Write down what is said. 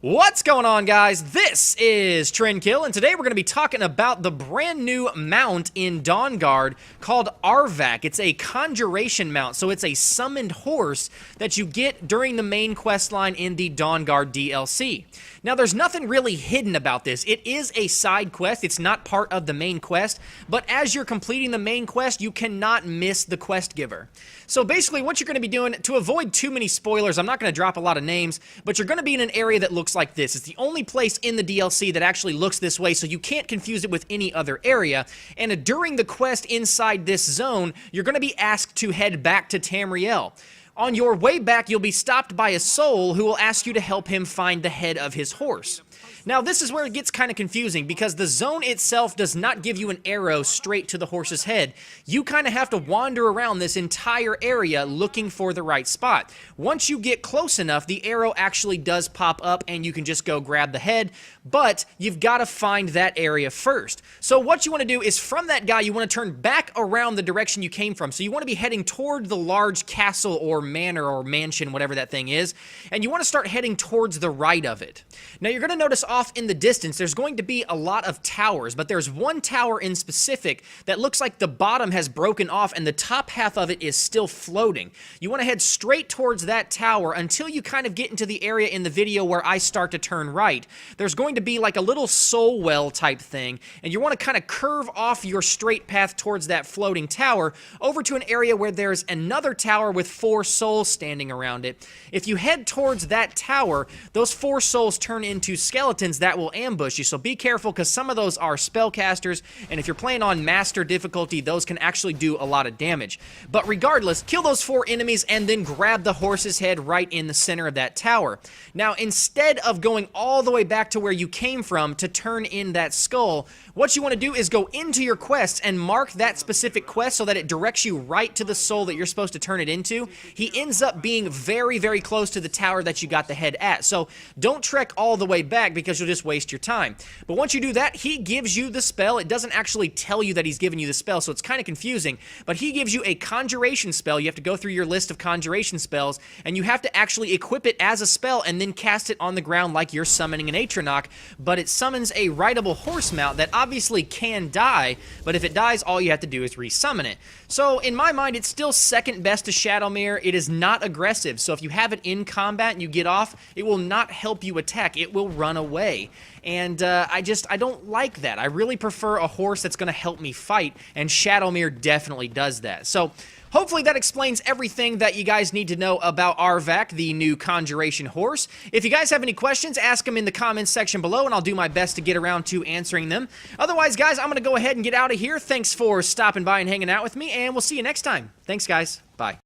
What's going on, guys? This is Trendkill, and today we're going to be talking about the brand new mount in Dawnguard called Arvak. It's a conjuration mount, so it's a summoned horse that you get during the main quest line in the Dawnguard DLC. Now, there's nothing really hidden about this. It is a side quest. It's not part of the main quest, but as you're completing the main quest, you cannot miss the quest giver. So basically, what you're going to be doing, to avoid too many spoilers, I'm not going to drop a lot of names, but you're going to be in an area that looks like this. It's the only place in the DLC that actually looks this way, so you can't confuse it with any other area. And during the quest inside this zone, you're going to be asked to head back to Tamriel. On your way back, you'll be stopped by a soul who will ask you to help him find the head of his horse. Now, this is where it gets kind of confusing, because the zone itself does not give you an arrow straight to the horse's head. You kind of have to wander around this entire area looking for the right spot. Once you get close enough, the arrow actually does pop up and you can just go grab the head, but you've got to find that area first. So what you want to do is, from that guy, you want to turn back around the direction you came from. So you want to be heading toward the large castle or manor or mansion, whatever that thing is, and you want to start heading towards the right of it. Now, you're going to notice off in the distance, there's going to be a lot of towers, but there's one tower in specific that looks like the bottom has broken off and the top half of it is still floating. You want to head straight towards that tower until you kind of get into the area in the video where I start to turn right. There's going to be like a little soul well type thing, and you want to kind of curve off your straight path towards that floating tower over to an area where there's another tower with 4 souls standing around it. If you head towards that tower, those 4 souls turn into skeletons that will ambush you, so be careful, because some of those are spellcasters, and if you're playing on master difficulty, those can actually do a lot of damage. But regardless, kill those 4 enemies and then grab the horse's head right in the center of that tower. Now, instead of going all the way back to where you came from to turn in that skull, what you want to do is go into your quests and mark that specific quest so that it directs you right to the soul that you're supposed to turn it into. He ends up being very, very close to the tower that you got the head at, so don't trek all the way back because you'll just waste your time. But once you do that, he gives you the spell. It doesn't actually tell you that he's giving you the spell, so it's kind of confusing, but he gives you a conjuration spell. You have to go through your list of conjuration spells, and you have to actually equip it as a spell and then cast it on the ground like you're summoning an Atronach, but it summons a rideable horse mount that obviously can die, but if it dies, all you have to do is resummon it. So in my mind, it's still second best to Shadowmere. It is not aggressive, so if you have it in combat and you get off, it will not help you attack. It will run away. And I don't like that. I really prefer a horse that's going to help me fight, and Shadowmere definitely does that. So hopefully that explains everything that you guys need to know about Arvak, the new conjuration horse. If you guys have any questions, ask them in the comments section below, and I'll do my best to get around to answering them. Otherwise, guys, I'm going to go ahead and get out of here. Thanks for stopping by and hanging out with me, and we'll see you next time. Thanks, guys. Bye.